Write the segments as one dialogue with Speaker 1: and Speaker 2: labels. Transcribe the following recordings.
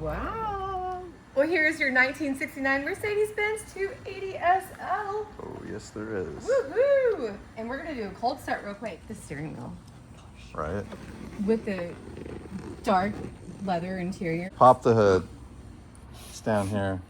Speaker 1: Wow. Well, here's your 1969 Mercedes-Benz 280SL.
Speaker 2: Oh, yes, there is.
Speaker 1: Woohoo! And we're gonna do a cold start real quick. The steering wheel.
Speaker 2: Right.
Speaker 1: With the dark leather interior.
Speaker 2: Pop the hood. It's down here.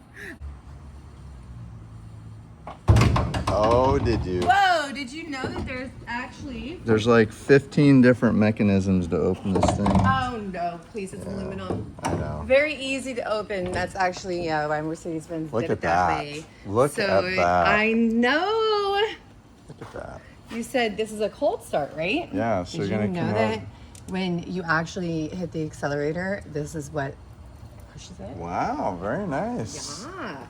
Speaker 2: Oh, did you?
Speaker 1: Whoa! Did you know that there's actually...
Speaker 2: There's like 15 different mechanisms to open this thing.
Speaker 1: Oh no, please, it's aluminum.
Speaker 2: I know.
Speaker 1: Very easy to open. That's actually why Mercedes-Benz
Speaker 2: Look
Speaker 1: did
Speaker 2: at
Speaker 1: it that
Speaker 2: that.
Speaker 1: way.
Speaker 2: Look at that.
Speaker 1: I know.
Speaker 2: Look at that.
Speaker 1: You said this is a cold start, right?
Speaker 2: Yeah, so
Speaker 1: Did
Speaker 2: you're
Speaker 1: you
Speaker 2: gonna
Speaker 1: know
Speaker 2: come
Speaker 1: that
Speaker 2: out.
Speaker 1: when you actually hit the accelerator, this is what pushes it?
Speaker 2: Wow, very nice.
Speaker 1: Yeah.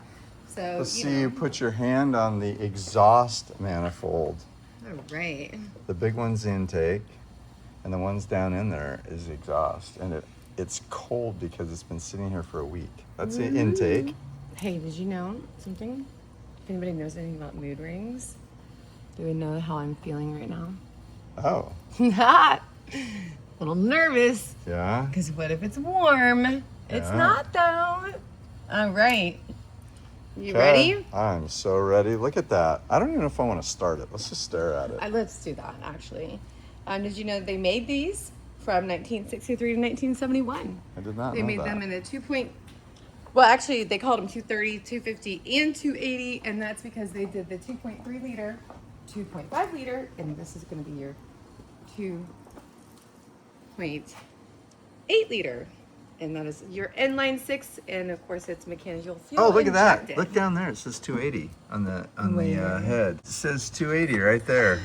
Speaker 1: So,
Speaker 2: Let's see you put your hand on the exhaust manifold.
Speaker 1: All right.
Speaker 2: The big one's the intake, and the ones down in there is the exhaust. And it's cold because it's been sitting here for a week. That's the intake.
Speaker 1: Hey, did you know something? If anybody knows anything about mood rings, they would know how I'm feeling right now.
Speaker 2: Oh,
Speaker 1: A little nervous,
Speaker 2: yeah.
Speaker 1: because what if it's warm? It's
Speaker 2: Yeah.
Speaker 1: not though. All right. You
Speaker 2: Okay.
Speaker 1: ready?
Speaker 2: I'm so ready. Look at that. I don't even know if I want to start it. Let's just stare at it.
Speaker 1: Let's do that, actually. Did you know they made these from 1963 to 1971?
Speaker 2: I did not
Speaker 1: They
Speaker 2: know
Speaker 1: made
Speaker 2: that.
Speaker 1: them in a well, actually, they called them 230, 250, and 280, and that's because they did the 2.3 liter, 2.5 liter, and this is going to be your 2.8 liter. And that is your inline-six, and of course it's mechanical fuel
Speaker 2: Oh, look at that.
Speaker 1: injected.
Speaker 2: Look down there. It says 280 on the
Speaker 1: Wait.
Speaker 2: head. It says 280 right there.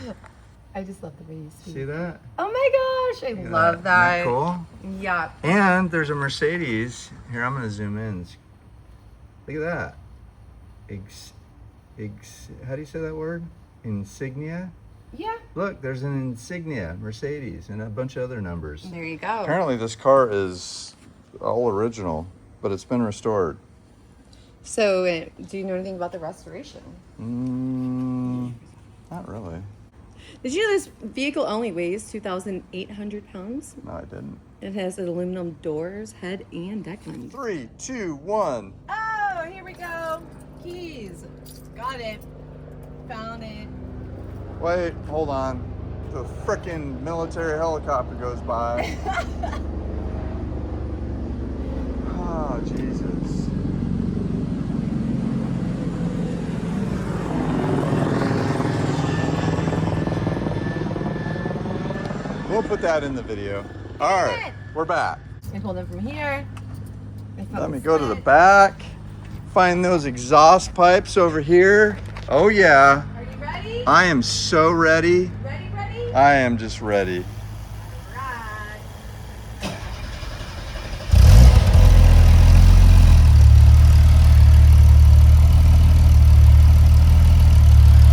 Speaker 1: I just love the way you speak.
Speaker 2: See that?
Speaker 1: Oh my gosh, I
Speaker 2: Look at
Speaker 1: love
Speaker 2: Isn't
Speaker 1: that.
Speaker 2: cool?
Speaker 1: Yeah.
Speaker 2: And there's a Mercedes. Here, I'm going to zoom in. Look at that. How do you say that word? Insignia?
Speaker 1: Yeah.
Speaker 2: Look, there's an Insignia Mercedes and a bunch of other numbers.
Speaker 1: There you go.
Speaker 2: Apparently this car is all original, but it's been restored.
Speaker 1: So, do you know anything about the restoration?
Speaker 2: Not really.
Speaker 1: Did you know this vehicle only weighs 2,800 pounds?
Speaker 2: No, I didn't.
Speaker 1: It has aluminum doors, head, and deck lid.
Speaker 2: 3, 2, 1.
Speaker 1: Oh, here we go. Keys. Got it. Found it.
Speaker 2: Wait, hold on. The frickin' military helicopter goes by. Oh, Jesus. We'll put that in the video. All right, we're back.
Speaker 1: I pulled them from here.
Speaker 2: Let me go to the back. Find those exhaust pipes over here. Oh, yeah.
Speaker 1: Are you ready?
Speaker 2: I am so ready.
Speaker 1: Ready?
Speaker 2: I am just ready.
Speaker 1: Right.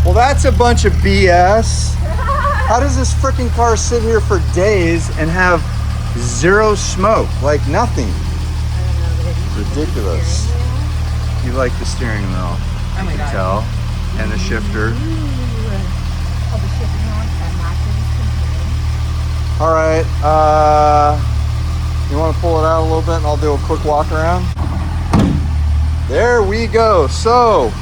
Speaker 2: Well, that's a bunch of BS. How does this freaking car sit here for days and have zero smoke? Like nothing. Ridiculous. You like the steering wheel.
Speaker 1: Oh my
Speaker 2: You
Speaker 1: God.
Speaker 2: can tell. And the shifter.
Speaker 1: Oh, the shipping on that matches.
Speaker 2: All right. You want to pull it out a little bit and I'll do a quick walk around? There we go. So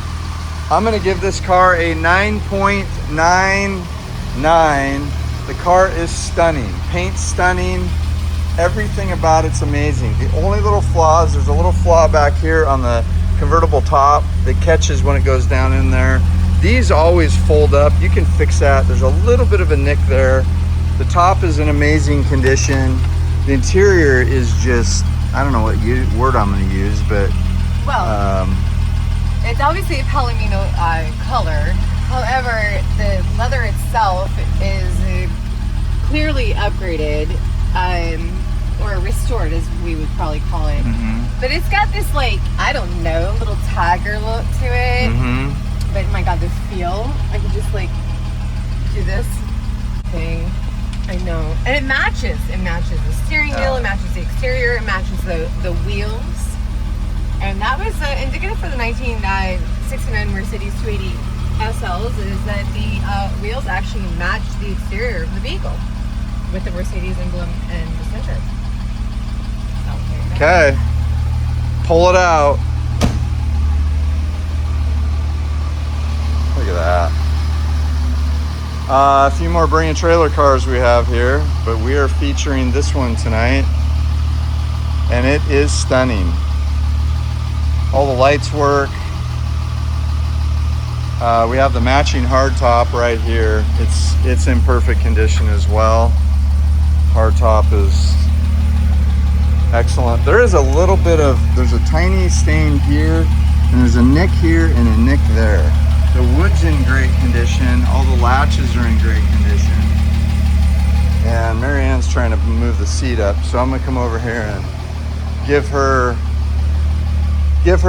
Speaker 2: I'm going to give this car a 9.99. The car is stunning. Paint stunning. Everything about it's amazing. The only little flaws, there's a little flaw back here on the convertible top that catches when it goes down in there. These always fold up. You can fix that. There's a little bit of a nick there. The top is in amazing condition. The interior is just, I don't know what word I'm going to use, but
Speaker 1: Well, it's obviously a palomino color. However, the leather itself is clearly upgraded, or restored as we would probably call it. But it's got this, like, I don't know, little tiger look to it. But my God, this feel, I could just like do this thing. I know. And it matches. It matches the steering wheel, it matches the exterior, it matches the wheels. And that was indicative for the 1969 Mercedes 280 SLs, is that the wheels actually match the exterior of the vehicle with the Mercedes emblem and the center.
Speaker 2: okay. pull it out. Look at that. A few more Bring a Trailer cars we have here, but we are featuring this one tonight, and it is stunning. All the lights work. We have the matching hardtop right here. It's in perfect condition as well. Hardtop is excellent. There is a little bit of, there's a tiny stain here, and there's a nick here and a nick there. The wood's in great condition. All the latches are in great condition. And Marianne's trying to move the seat up, so I'm gonna come over here and give her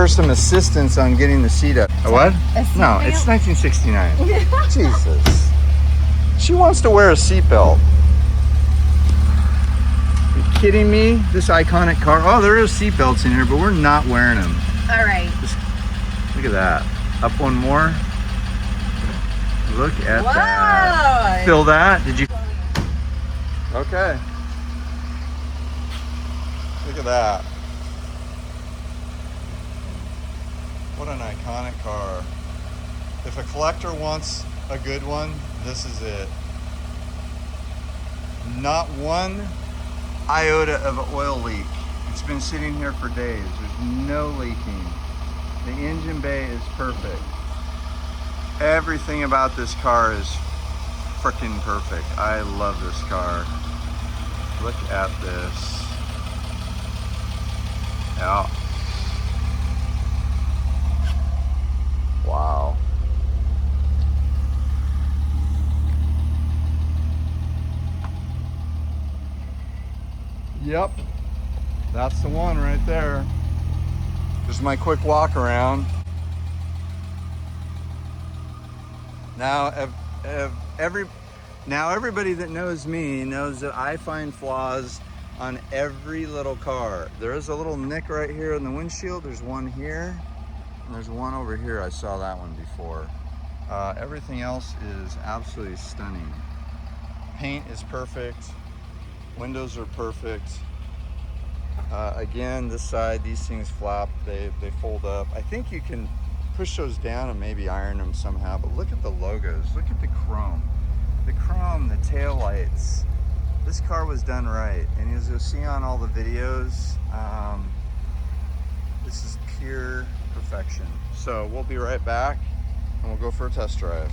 Speaker 2: some assistance on getting the seat up. A what? No, it's 1969. Jesus. She wants to wear a seatbelt. Are you kidding me? This iconic car. Oh, there is seatbelts in here, but we're not wearing them.
Speaker 1: All right.
Speaker 2: Just look at that. Up one more. Look at that. Feel that? Did you? Okay. Look at that. What an iconic car. If a collector wants a good one, this is it. Not one iota of oil leak. It's been sitting here for days. There's no leaking. The engine bay is perfect. Everything about this car is freaking perfect. I love this car. Look at this. Yeah. Wow. Yep. That's the one right there. Just my quick walk around. Now, everybody that knows me knows that I find flaws on every little car. There is a little nick right here in the windshield. There's one here, and there's one over here. I saw that one before. Everything else is absolutely stunning. Paint is perfect. Windows are perfect. Again, this side, these things flap. They fold up. I think you can push those down and maybe iron them somehow, but look at the logos. Look at the chrome. The chrome, the tail lights. This car was done right, and as you'll see on all the videos, this is pure perfection. So we'll be right back, and we'll go for a test drive.